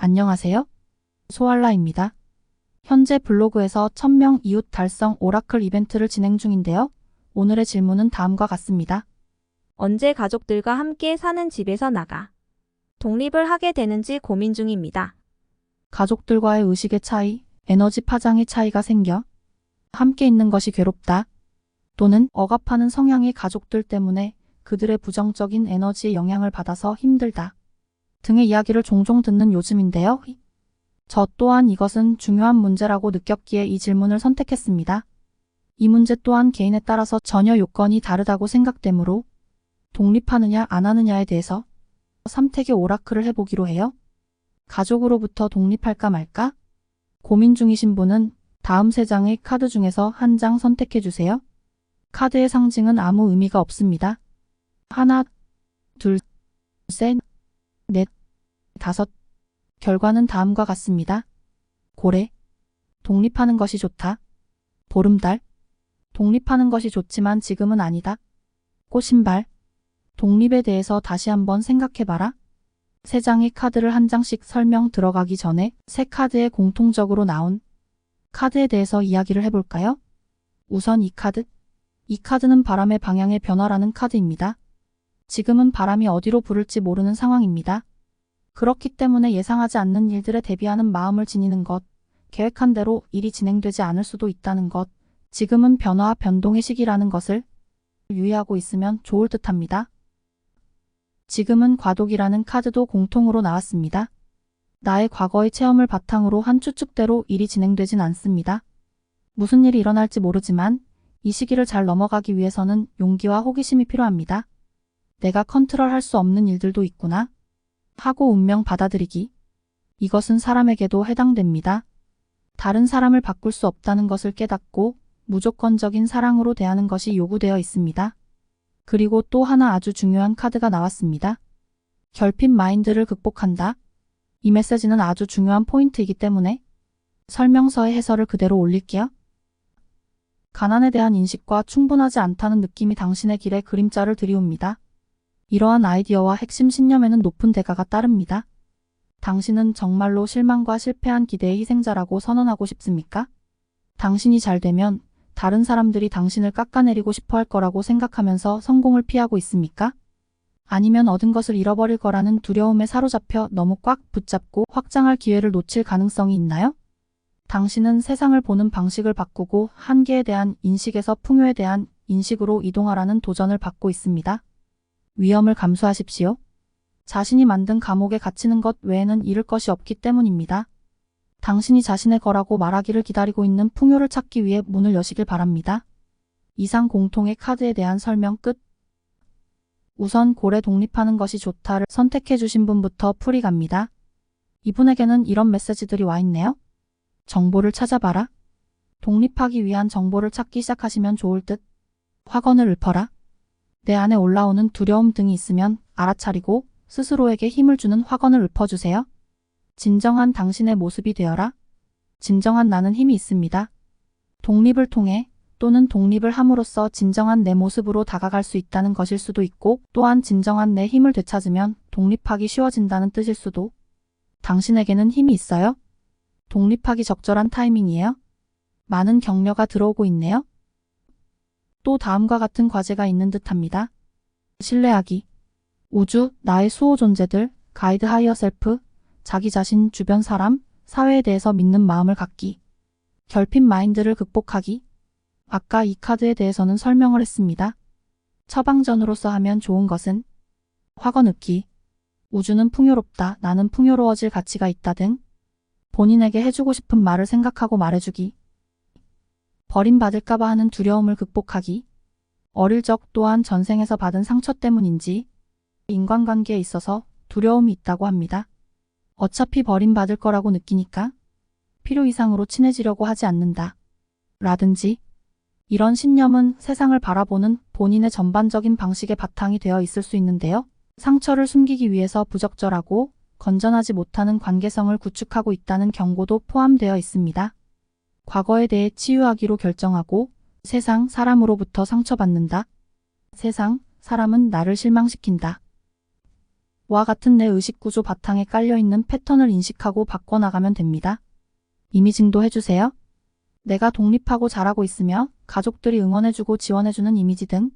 안녕하세요. 소알라입니다. 현재 블로그에서 1000명 이웃 달성 오라클 이벤트를 진행 중인데요. 오늘의 질문은 다음과 같습니다. 언제 가족들과 함께 사는 집에서 나가 독립을 하게 되는지 고민 중입니다. 가족들과의 의식의 차이, 에너지 파장의 차이가 생겨 함께 있는 것이 괴롭다. 또는 억압하는 성향의 가족들 때문에 그들의 부정적인 에너지에 영향을 받아서 힘들다. 등의 이야기를 종종 듣는 요즘인데요. 저 또한 이것은 중요한 문제라고 느꼈기에 이 질문을 선택했습니다. 이 문제 또한 개인에 따라서 전혀 요건이 다르다고 생각되므로 독립하느냐 안 하느냐에 대해서 3택의 오라클을 해보기로 해요. 가족으로부터 독립할까 말까? 고민 중이신 분은 다음 3장의 카드 중에서 한 장 선택해주세요. 카드의 상징은 아무 의미가 없습니다. 하나, 둘, 셋, 넷, 다섯. 결과는 다음과 같습니다. 고래. 독립하는 것이 좋다. 보름달. 독립하는 것이 좋지만 지금은 아니다. 꽃신발. 독립에 대해서 다시 한번 생각해봐라. 3장의 카드를 한 장씩 설명 들어가기 전에 3카드에 공통적으로 나온 카드에 대해서 이야기를 해볼까요? 우선 이 카드. 이 카드는 바람의 방향의 변화라는 카드입니다. 지금은 바람이 어디로 부를지 모르는 상황입니다. 그렇기 때문에 예상하지 않는 일들에 대비하는 마음을 지니는 것, 계획한 대로 일이 진행되지 않을 수도 있다는 것, 지금은 변화와 변동의 시기라는 것을 유의하고 있으면 좋을 듯합니다. 지금은 과도기라는 카드도 공통으로 나왔습니다. 나의 과거의 체험을 바탕으로 한 추측대로 일이 진행되진 않습니다. 무슨 일이 일어날지 모르지만 이 시기를 잘 넘어가기 위해서는 용기와 호기심이 필요합니다. 내가 컨트롤할 수 없는 일들도 있구나 하고 운명 받아들이기. 이것은 사람에게도 해당됩니다. 다른 사람을 바꿀 수 없다는 것을 깨닫고 무조건적인 사랑으로 대하는 것이 요구되어 있습니다. 그리고 또 하나 아주 중요한 카드가 나왔습니다. 결핍 마인드를 극복한다. 이 메시지는 아주 중요한 포인트이기 때문에 설명서의 해설을 그대로 올릴게요. 가난에 대한 인식과 충분하지 않다는 느낌이 당신의 길에 그림자를 들이웁니다. 이러한 아이디어와 핵심 신념에는 높은 대가가 따릅니다. 당신은 정말로 실망과 실패한 기대의 희생자라고 선언하고 싶습니까? 당신이 잘 되면 다른 사람들이 당신을 깎아내리고 싶어 할 거라고 생각하면서 성공을 피하고 있습니까? 아니면 얻은 것을 잃어버릴 거라는 두려움에 사로잡혀 너무 꽉 붙잡고 확장할 기회를 놓칠 가능성이 있나요? 당신은 세상을 보는 방식을 바꾸고 한계에 대한 인식에서 풍요에 대한 인식으로 이동하라는 도전을 받고 있습니다. 위험을 감수하십시오. 자신이 만든 감옥에 갇히는 것 외에는 잃을 것이 없기 때문입니다. 당신이 자신의 거라고 말하기를 기다리고 있는 풍요를 찾기 위해 문을 여시길 바랍니다. 이상 공통의 카드에 대한 설명 끝. 우선 고래 독립하는 것이 좋다를 선택해 주신 분부터 풀이 갑니다. 이분에게는 이런 메시지들이 와 있네요. 정보를 찾아봐라. 독립하기 위한 정보를 찾기 시작하시면 좋을 듯. 확언을 읊어라. 내 안에 올라오는 두려움 등이 있으면 알아차리고 스스로에게 힘을 주는 확언을 읊어주세요. 진정한 당신의 모습이 되어라. 진정한 나는 힘이 있습니다. 독립을 통해 또는 독립을 함으로써 진정한 내 모습으로 다가갈 수 있다는 것일 수도 있고 또한 진정한 내 힘을 되찾으면 독립하기 쉬워진다는 뜻일 수도. 당신에게는 힘이 있어요. 독립하기 적절한 타이밍이에요. 많은 격려가 들어오고 있네요. 또 다음과 같은 과제가 있는 듯합니다. 신뢰하기. 우주, 나의 수호 존재들, 가이드 하이어 셀프, 자기 자신, 주변 사람, 사회에 대해서 믿는 마음을 갖기. 결핍 마인드를 극복하기. 아까 이 카드에 대해서는 설명을 했습니다. 처방전으로서 하면 좋은 것은 확언 읊기. 우주는 풍요롭다. 나는 풍요로워질 가치가 있다 등 본인에게 해주고 싶은 말을 생각하고 말해주기. 버림받을까봐 하는 두려움을 극복하기. 어릴 적 또한 전생에서 받은 상처 때문인지 인간관계에 있어서 두려움이 있다고 합니다. 어차피 버림받을 거라고 느끼니까 필요 이상으로 친해지려고 하지 않는다. 라든지 이런 신념은 세상을 바라보는 본인의 전반적인 방식의 바탕이 되어 있을 수 있는데요. 상처를 숨기기 위해서 부적절하고 건전하지 못하는 관계성을 구축하고 있다는 경고도 포함되어 있습니다. 과거에 대해 치유하기로 결정하고 세상, 사람으로부터 상처받는다. 세상, 사람은 나를 실망시킨다. 와 같은 내 의식구조 바탕에 깔려있는 패턴을 인식하고 바꿔나가면 됩니다. 이미징도 해주세요. 내가 독립하고 잘하고 있으며 가족들이 응원해주고 지원해주는 이미지 등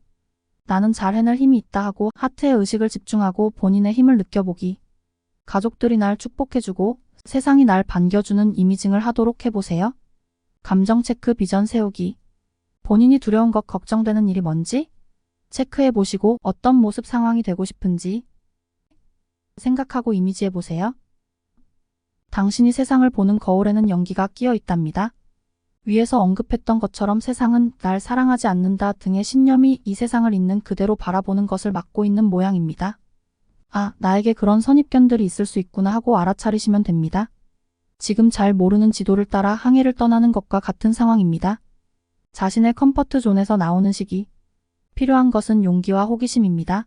나는 잘 해낼 힘이 있다 하고 하트의 의식을 집중하고 본인의 힘을 느껴보기. 가족들이 날 축복해주고 세상이 날 반겨주는 이미징을 하도록 해보세요. 감정 체크 비전 세우기. 본인이 두려운 것 걱정되는 일이 뭔지 체크해보시고 어떤 모습 상황이 되고 싶은지 생각하고 이미지해보세요. 당신이 세상을 보는 거울에는 연기가 끼어 있답니다. 위에서 언급했던 것처럼 세상은 날 사랑하지 않는다 등의 신념이 이 세상을 있는 그대로 바라보는 것을 막고 있는 모양입니다. 아, 나에게 그런 선입견들이 있을 수 있구나 하고 알아차리시면 됩니다. 지금 잘 모르는 지도를 따라 항해를 떠나는 것과 같은 상황입니다. 자신의 컴포트 존에서 나오는 시기. 필요한 것은 용기와 호기심입니다.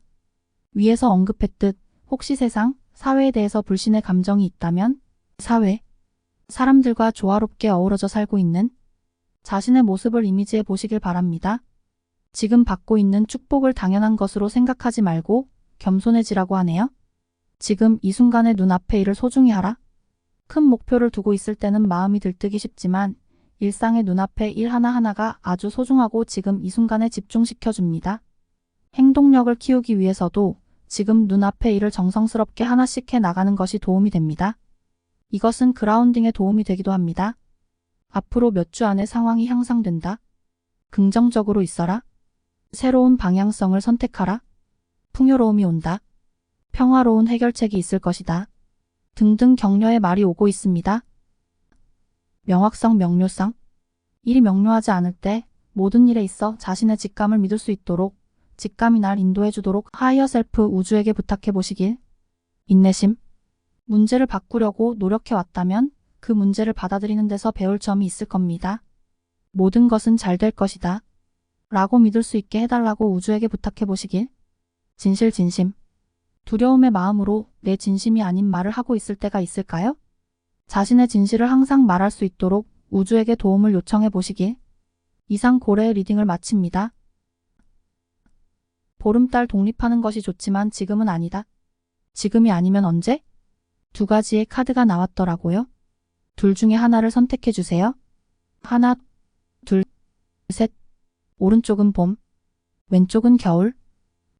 위에서 언급했듯 혹시 세상, 사회에 대해서 불신의 감정이 있다면 사회, 사람들과 조화롭게 어우러져 살고 있는 자신의 모습을 이미지해 보시길 바랍니다. 지금 받고 있는 축복을 당연한 것으로 생각하지 말고 겸손해지라고 하네요. 지금 이 순간의 눈앞의 일을 소중히 하라. 큰 목표를 두고 있을 때는 마음이 들뜨기 쉽지만 일상의 눈앞의 일 하나하나가 아주 소중하고 지금 이 순간에 집중시켜줍니다. 행동력을 키우기 위해서도 지금 눈앞의 일을 정성스럽게 하나씩 해 나가는 것이 도움이 됩니다. 이것은 그라운딩에 도움이 되기도 합니다. 앞으로 몇 주 안에 상황이 향상된다. 긍정적으로 있어라. 새로운 방향성을 선택하라. 풍요로움이 온다. 평화로운 해결책이 있을 것이다. 등등 격려의 말이 오고 있습니다. 명확성, 명료성. 일이 명료하지 않을 때 모든 일에 있어 자신의 직감을 믿을 수 있도록 직감이 날 인도해 주도록 하이어 셀프 우주에게 부탁해 보시길. 인내심. 문제를 바꾸려고 노력해 왔다면 그 문제를 받아들이는 데서 배울 점이 있을 겁니다. 모든 것은 잘 될 것이다. 라고 믿을 수 있게 해달라고 우주에게 부탁해 보시길. 진실, 진심. 두려움의 마음으로 내 진심이 아닌 말을 하고 있을 때가 있을까요? 자신의 진실을 항상 말할 수 있도록 우주에게 도움을 요청해 보시길. 이상 고래의 리딩을 마칩니다. 보름달 독립하는 것이 좋지만 지금은 아니다. 지금이 아니면 언제? 두 가지의 카드가 나왔더라고요. 둘 중에 하나를 선택해 주세요. 하나, 둘, 셋. 오른쪽은 봄, 왼쪽은 겨울.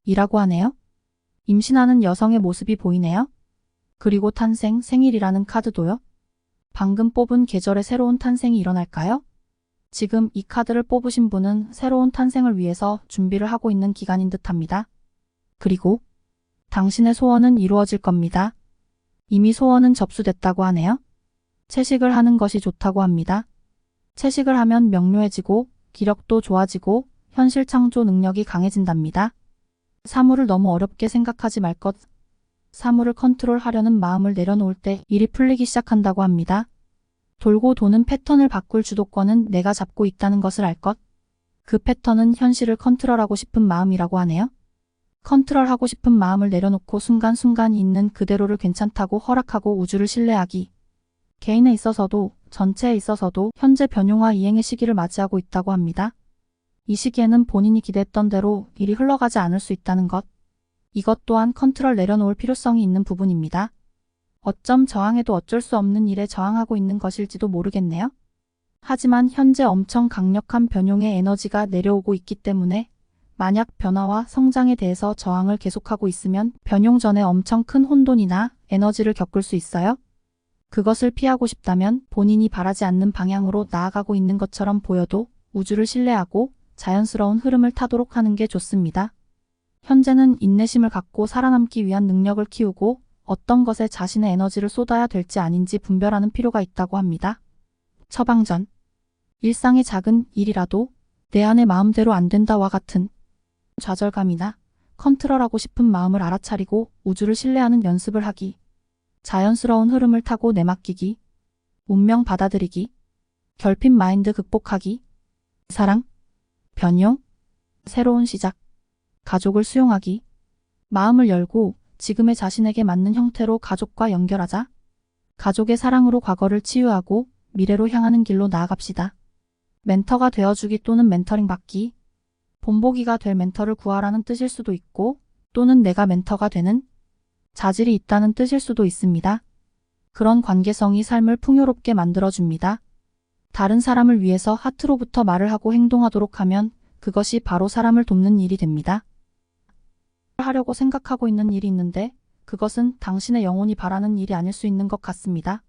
이라고 하네요. 임신하는 여성의 모습이 보이네요. 그리고 탄생, 생일이라는 카드도요. 방금 뽑은 계절에 새로운 탄생이 일어날까요? 지금 이 카드를 뽑으신 분은 새로운 탄생을 위해서 준비를 하고 있는 기간인 듯합니다. 그리고 당신의 소원은 이루어질 겁니다. 이미 소원은 접수됐다고 하네요. 채식을 하는 것이 좋다고 합니다. 채식을 하면 명료해지고 기력도 좋아지고 현실 창조 능력이 강해진답니다. 사물을 너무 어렵게 생각하지 말 것. 사물을 컨트롤하려는 마음을 내려놓을 때 일이 풀리기 시작한다고 합니다. 돌고 도는 패턴을 바꿀 주도권은 내가 잡고 있다는 것을 알 것. 그 패턴은 현실을 컨트롤하고 싶은 마음이라고 하네요. 컨트롤하고 싶은 마음을 내려놓고 순간순간 있는 그대로를 괜찮다고 허락하고 우주를 신뢰하기. 개인에 있어서도 전체에 있어서도 현재 변용과 이행의 시기를 맞이하고 있다고 합니다. 이 시기에는 본인이 기대했던 대로 일이 흘러가지 않을 수 있다는 것. 이것 또한 컨트롤 내려놓을 필요성이 있는 부분입니다. 어쩜 저항해도 어쩔 수 없는 일에 저항하고 있는 것일지도 모르겠네요. 하지만 현재 엄청 강력한 변용의 에너지가 내려오고 있기 때문에 만약 변화와 성장에 대해서 저항을 계속하고 있으면 변용 전에 엄청 큰 혼돈이나 에너지를 겪을 수 있어요. 그것을 피하고 싶다면 본인이 바라지 않는 방향으로 나아가고 있는 것처럼 보여도 우주를 신뢰하고 자연스러운 흐름을 타도록 하는 게 좋습니다. 현재는 인내심을 갖고 살아남기 위한 능력을 키우고 어떤 것에 자신의 에너지를 쏟아야 될지 아닌지 분별하는 필요가 있다고 합니다. 처방전. 일상의 작은 일이라도 내 안의 마음대로 안 된다와 같은 좌절감이나 컨트롤하고 싶은 마음을 알아차리고 우주를 신뢰하는 연습을 하기. 자연스러운 흐름을 타고 내맡기기. 운명 받아들이기. 결핍 마인드 극복하기. 사랑. 변용. 새로운 시작. 가족을 수용하기. 마음을 열고 지금의 자신에게 맞는 형태로 가족과 연결하자. 가족의 사랑으로 과거를 치유하고 미래로 향하는 길로 나아갑시다. 멘터가 되어주기 또는 멘터링 받기. 본보기가 될 멘터를 구하라는 뜻일 수도 있고 또는 내가 멘터가 되는 자질이 있다는 뜻일 수도 있습니다. 그런 관계성이 삶을 풍요롭게 만들어줍니다. 다른 사람을 위해서 하트로부터 말을 하고 행동하도록 하면 그것이 바로 사람을 돕는 일이 됩니다. 하려고 생각하고 있는 일이 있는데 그것은 당신의 영혼이 바라는 일이 아닐 수 있는 것 같습니다.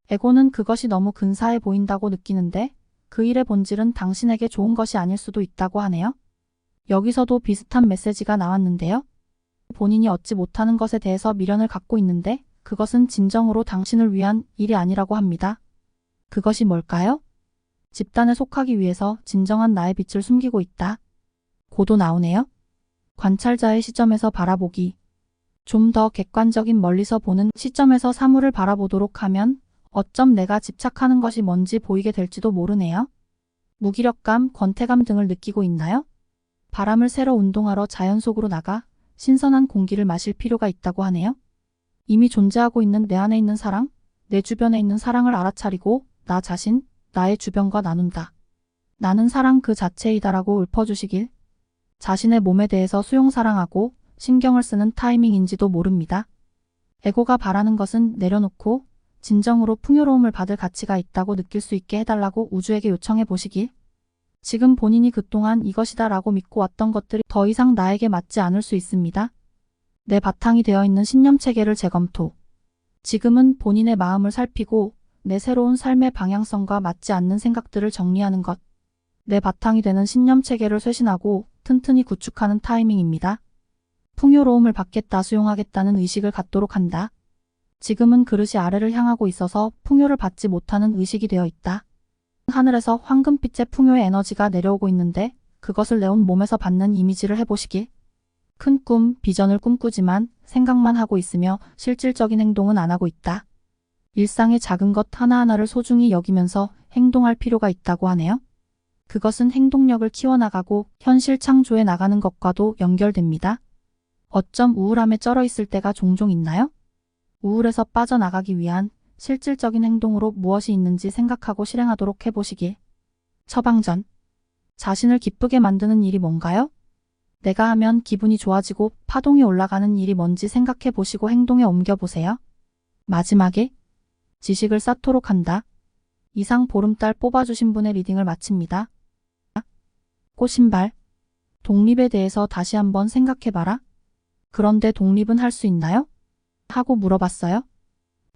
에고는 그것이 너무 근사해 보인다고 느끼는데 그 일의 본질은 당신에게 좋은 것이 아닐 수도 있다고 하네요. 여기서도 비슷한 메시지가 나왔는데요. 본인이 얻지 못하는 것에 대해서 미련을 갖고 있는데 그것은 진정으로 당신을 위한 일이 아니라고 합니다. 그것이 뭘까요? 집단에 속하기 위해서 진정한 나의 빛을 숨기고 있다. 고도 나오네요. 관찰자의 시점에서 바라보기. 좀 더 객관적인 멀리서 보는 시점에서 사물을 바라보도록 하면 어쩜 내가 집착하는 것이 뭔지 보이게 될지도 모르네요. 무기력감, 권태감 등을 느끼고 있나요? 바람을 쐬러 운동하러 자연 속으로 나가 신선한 공기를 마실 필요가 있다고 하네요. 이미 존재하고 있는 내 안에 있는 사랑, 내 주변에 있는 사랑을 알아차리고 나 자신, 나의 주변과 나눈다. 나는 사랑 그 자체이다라고 읊어주시길. 자신의 몸에 대해서 수용사랑하고 신경을 쓰는 타이밍인지도 모릅니다. 에고가 바라는 것은 내려놓고 진정으로 풍요로움을 받을 가치가 있다고 느낄 수 있게 해달라고 우주에게 요청해 보시길. 지금 본인이 그동안 이것이다 라고 믿고 왔던 것들이 더 이상 나에게 맞지 않을 수 있습니다. 내 바탕이 되어 있는 신념체계를 재검토. 지금은 본인의 마음을 살피고 내 새로운 삶의 방향성과 맞지 않는 생각들을 정리하는 것. 내 바탕이 되는 신념체계를 쇄신하고 튼튼히 구축하는 타이밍입니다. 풍요로움을 받겠다, 수용하겠다는 의식을 갖도록 한다. 지금은 그릇이 아래를 향하고 있어서 풍요를 받지 못하는 의식이 되어 있다. 하늘에서 황금빛의 풍요의 에너지가 내려오고 있는데 그것을 내 온 몸에서 받는 이미지를 해보시길. 큰 꿈, 비전을 꿈꾸지만 생각만 하고 있으며 실질적인 행동은 안 하고 있다. 일상의 작은 것 하나하나를 소중히 여기면서 행동할 필요가 있다고 하네요. 그것은 행동력을 키워나가고 현실 창조해 나가는 것과도 연결됩니다. 어쩜 우울함에 쩔어 있을 때가 종종 있나요? 우울에서 빠져나가기 위한 실질적인 행동으로 무엇이 있는지 생각하고 실행하도록 해보시길. 처방전. 자신을 기쁘게 만드는 일이 뭔가요? 내가 하면 기분이 좋아지고 파동이 올라가는 일이 뭔지 생각해 보시고 행동에 옮겨보세요. 마지막에 지식을 쌓도록 한다. 이상 보름달 뽑아주신 분의 리딩을 마칩니다. 꽃신발. 독립에 대해서 다시 한번 생각해봐라. 그런데 독립은 할 수 있나요? 하고 물어봤어요.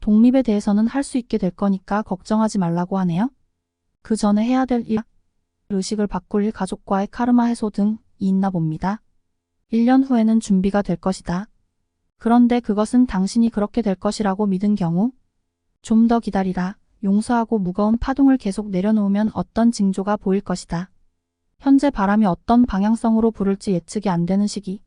독립에 대해서는 할 수 있게 될 거니까 걱정하지 말라고 하네요. 그 전에 해야 될 일, 의식을 바꿀 일, 가족과의 카르마 해소 등이 있나 봅니다. 1년 후에는 준비가 될 것이다. 그런데 그것은 당신이 그렇게 될 것이라고 믿은 경우 좀 더 기다리라. 용서하고 무거운 파동을 계속 내려놓으면 어떤 징조가 보일 것이다. 현재 바람이 어떤 방향성으로 부를지 예측이 안 되는 시기.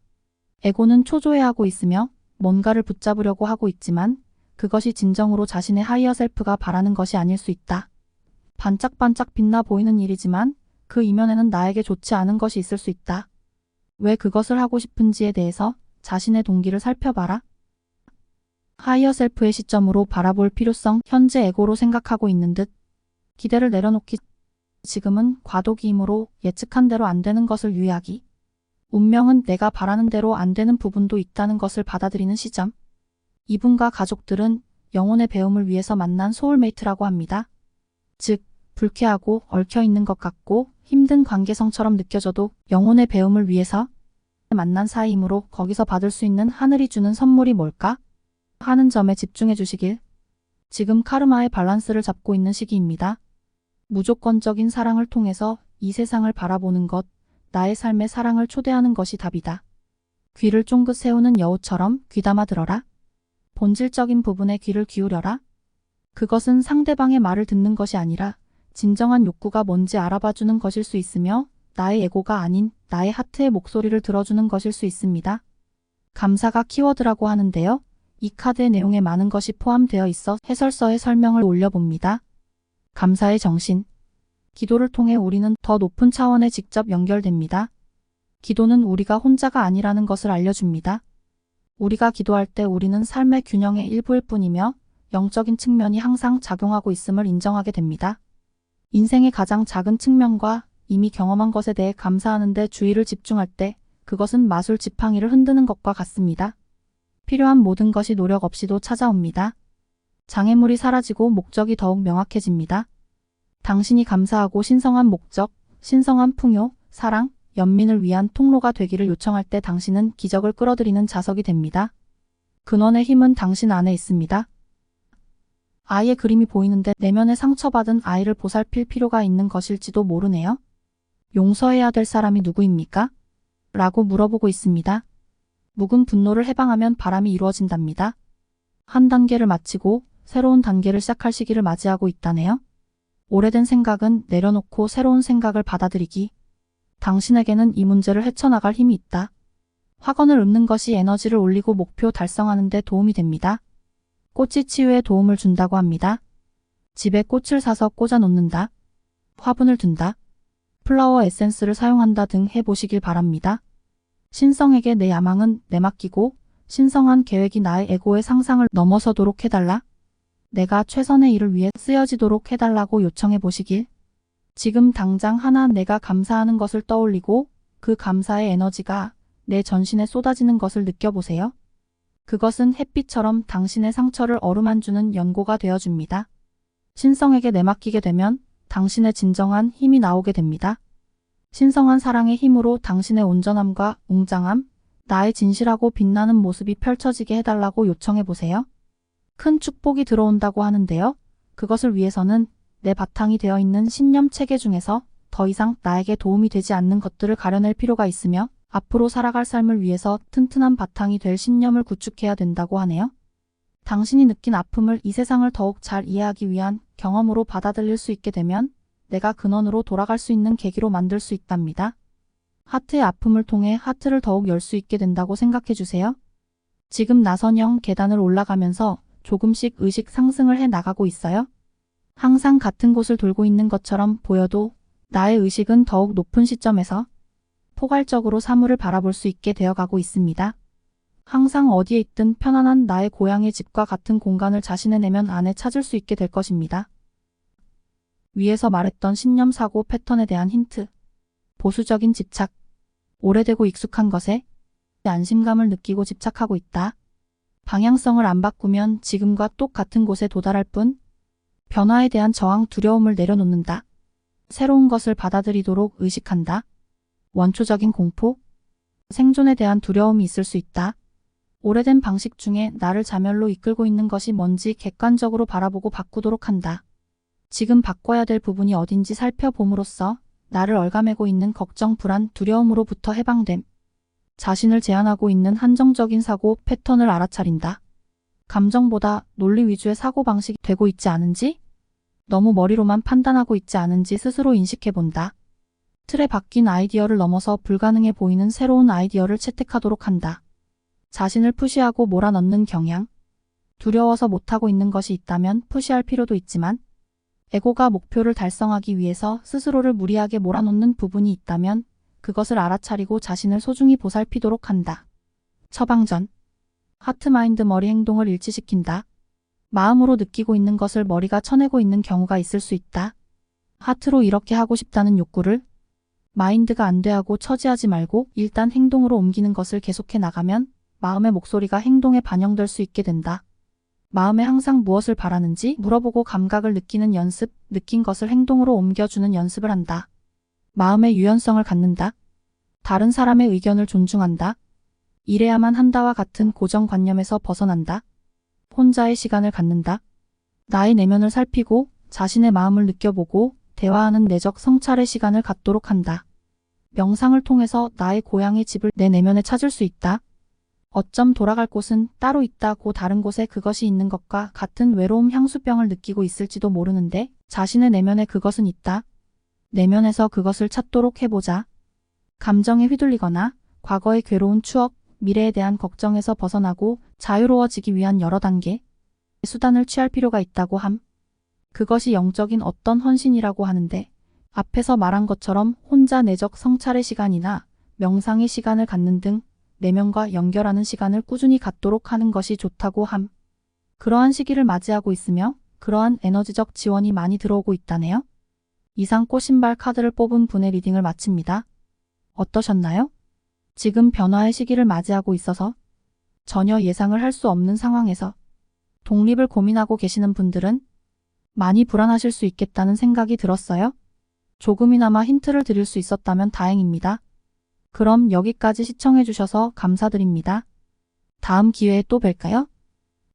에고는 초조해하고 있으며 뭔가를 붙잡으려고 하고 있지만 그것이 진정으로 자신의 하이어 셀프가 바라는 것이 아닐 수 있다. 반짝반짝 빛나 보이는 일이지만 그 이면에는 나에게 좋지 않은 것이 있을 수 있다. 왜 그것을 하고 싶은지에 대해서 자신의 동기를 살펴봐라. 하이어 셀프의 시점으로 바라볼 필요성, 현재 에고로 생각하고 있는 듯. 기대를 내려놓기. 지금은 과도기이므로 예측한 대로 안 되는 것을 유의하기. 운명은 내가 바라는 대로 안 되는 부분도 있다는 것을 받아들이는 시점. 이분과 가족들은 영혼의 배움을 위해서 만난 소울메이트라고 합니다. 즉, 불쾌하고 얽혀있는 것 같고 힘든 관계성처럼 느껴져도 영혼의 배움을 위해서 만난 사이이므로 거기서 받을 수 있는 하늘이 주는 선물이 뭘까? 하는 점에 집중해 주시길. 지금 카르마의 밸런스를 잡고 있는 시기입니다. 무조건적인 사랑을 통해서 이 세상을 바라보는 것, 나의 삶에 사랑을 초대하는 것이 답이다. 귀를 쫑긋 세우는 여우처럼 귀담아 들어라. 본질적인 부분에 귀를 기울여라. 그것은 상대방의 말을 듣는 것이 아니라 진정한 욕구가 뭔지 알아봐주는 것일 수 있으며 나의 에고가 아닌 나의 하트의 목소리를 들어주는 것일 수 있습니다. 감사가 키워드라고 하는데요. 이 카드의 내용에 많은 것이 포함되어 있어 해설서에 설명을 올려봅니다. 감사의 정신. 기도를 통해 우리는 더 높은 차원에 직접 연결됩니다. 기도는 우리가 혼자가 아니라는 것을 알려줍니다. 우리가 기도할 때 우리는 삶의 균형의 일부일 뿐이며 영적인 측면이 항상 작용하고 있음을 인정하게 됩니다. 인생의 가장 작은 측면과 이미 경험한 것에 대해 감사하는 데 주의를 집중할 때 그것은 마술 지팡이를 흔드는 것과 같습니다. 필요한 모든 것이 노력 없이도 찾아옵니다. 장애물이 사라지고 목적이 더욱 명확해집니다. 당신이 감사하고 신성한 목적, 신성한 풍요, 사랑, 연민을 위한 통로가 되기를 요청할 때 당신은 기적을 끌어들이는 자석이 됩니다. 근원의 힘은 당신 안에 있습니다. 아이의 그림이 보이는데 내면에 상처받은 아이를 보살필 필요가 있는 것일지도 모르네요. 용서해야 될 사람이 누구입니까? 라고 물어보고 있습니다. 묵은 분노를 해방하면 바람이 이루어진답니다. 한 단계를 마치고 새로운 단계를 시작할 시기를 맞이하고 있다네요. 오래된 생각은 내려놓고 새로운 생각을 받아들이기. 당신에게는 이 문제를 헤쳐나갈 힘이 있다. 확언을 읊는 것이 에너지를 올리고 목표 달성하는 데 도움이 됩니다. 꽃이 치유에 도움을 준다고 합니다. 집에 꽃을 사서 꽂아 놓는다. 화분을 둔다. 플라워 에센스를 사용한다 등 해보시길 바랍니다. 신성에게 내 야망은 내맡기고 신성한 계획이 나의 에고의 상상을 넘어서도록 해달라. 내가 최선의 일을 위해 쓰여지도록 해달라고 요청해 보시길. 지금 당장 하나 내가 감사하는 것을 떠올리고 그 감사의 에너지가 내 전신에 쏟아지는 것을 느껴보세요. 그것은 햇빛처럼 당신의 상처를 어루만주는 연고가 되어줍니다. 신성에게 내맡기게 되면 당신의 진정한 힘이 나오게 됩니다. 신성한 사랑의 힘으로 당신의 온전함과 웅장함, 나의 진실하고 빛나는 모습이 펼쳐지게 해달라고 요청해 보세요. 큰 축복이 들어온다고 하는데요. 그것을 위해서는 내 바탕이 되어 있는 신념 체계 중에서 더 이상 나에게 도움이 되지 않는 것들을 가려낼 필요가 있으며 앞으로 살아갈 삶을 위해서 튼튼한 바탕이 될 신념을 구축해야 된다고 하네요. 당신이 느낀 아픔을 이 세상을 더욱 잘 이해하기 위한 경험으로 받아들일 수 있게 되면 내가 근원으로 돌아갈 수 있는 계기로 만들 수 있답니다. 하트의 아픔을 통해 하트를 더욱 열 수 있게 된다고 생각해 주세요. 지금 나선형 계단을 올라가면서 조금씩 의식 상승을 해 나가고 있어요. 항상 같은 곳을 돌고 있는 것처럼 보여도 나의 의식은 더욱 높은 시점에서 포괄적으로 사물을 바라볼 수 있게 되어가고 있습니다. 항상 어디에 있든 편안한 나의 고향의 집과 같은 공간을 자신의 내면 안에 찾을 수 있게 될 것입니다. 위에서 말했던 신념 사고 패턴에 대한 힌트. 보수적인 집착. 오래되고 익숙한 것에 안심감을 느끼고 집착하고 있다. 방향성을 안 바꾸면 지금과 똑같은 곳에 도달할 뿐. 변화에 대한 저항 두려움을 내려놓는다. 새로운 것을 받아들이도록 의식한다. 원초적인 공포. 생존에 대한 두려움이 있을 수 있다. 오래된 방식 중에 나를 자멸로 이끌고 있는 것이 뭔지 객관적으로 바라보고 바꾸도록 한다. 지금 바꿔야 될 부분이 어딘지 살펴봄으로써 나를 얽아매고 있는 걱정, 불안, 두려움으로부터 해방됨. 자신을 제한하고 있는 한정적인 사고 패턴을 알아차린다. 감정보다 논리 위주의 사고방식이 되고 있지 않은지? 너무 머리로만 판단하고 있지 않은지 스스로 인식해본다. 틀에 박힌 아이디어를 넘어서 불가능해 보이는 새로운 아이디어를 채택하도록 한다. 자신을 푸시하고 몰아넣는 경향. 두려워서 못하고 있는 것이 있다면 푸시할 필요도 있지만 에고가 목표를 달성하기 위해서 스스로를 무리하게 몰아넣는 부분이 있다면 그것을 알아차리고 자신을 소중히 보살피도록 한다. 처방전. 하트 마인드 머리 행동을 일치시킨다. 마음으로 느끼고 있는 것을 머리가 쳐내고 있는 경우가 있을 수 있다. 하트로 이렇게 하고 싶다는 욕구를 마인드가 안 돼 하고 처지하지 말고 일단 행동으로 옮기는 것을 계속해 나가면 마음의 목소리가 행동에 반영될 수 있게 된다. 마음에 항상 무엇을 바라는지 물어보고 감각을 느끼는 연습, 느낀 것을 행동으로 옮겨주는 연습을 한다. 마음의 유연성을 갖는다. 다른 사람의 의견을 존중한다. 이래야만 한다와 같은 고정관념에서 벗어난다. 혼자의 시간을 갖는다. 나의 내면을 살피고 자신의 마음을 느껴보고 대화하는 내적 성찰의 시간을 갖도록 한다. 명상을 통해서 나의 고향의 집을 내 내면에 찾을 수 있다. 어쩜 돌아갈 곳은 따로 있다고 다른 곳에 그것이 있는 것과 같은 외로움 향수병을 느끼고 있을지도 모르는데 자신의 내면에 그것은 있다. 내면에서 그것을 찾도록 해보자. 감정에 휘둘리거나 과거의 괴로운 추억, 미래에 대한 걱정에서 벗어나고 자유로워지기 위한 여러 단계, 수단을 취할 필요가 있다고 함. 그것이 영적인 어떤 헌신이라고 하는데 앞에서 말한 것처럼 혼자 내적 성찰의 시간이나 명상의 시간을 갖는 등 내면과 연결하는 시간을 꾸준히 갖도록 하는 것이 좋다고 함. 그러한 시기를 맞이하고 있으며 그러한 에너지적 지원이 많이 들어오고 있다네요. 이상 꽃신발 카드를 뽑은 분의 리딩을 마칩니다. 어떠셨나요? 지금 변화의 시기를 맞이하고 있어서 전혀 예상을 할 수 없는 상황에서 독립을 고민하고 계시는 분들은 많이 불안하실 수 있겠다는 생각이 들었어요. 조금이나마 힌트를 드릴 수 있었다면 다행입니다. 그럼 여기까지 시청해주셔서 감사드립니다. 다음 기회에 또 뵐까요?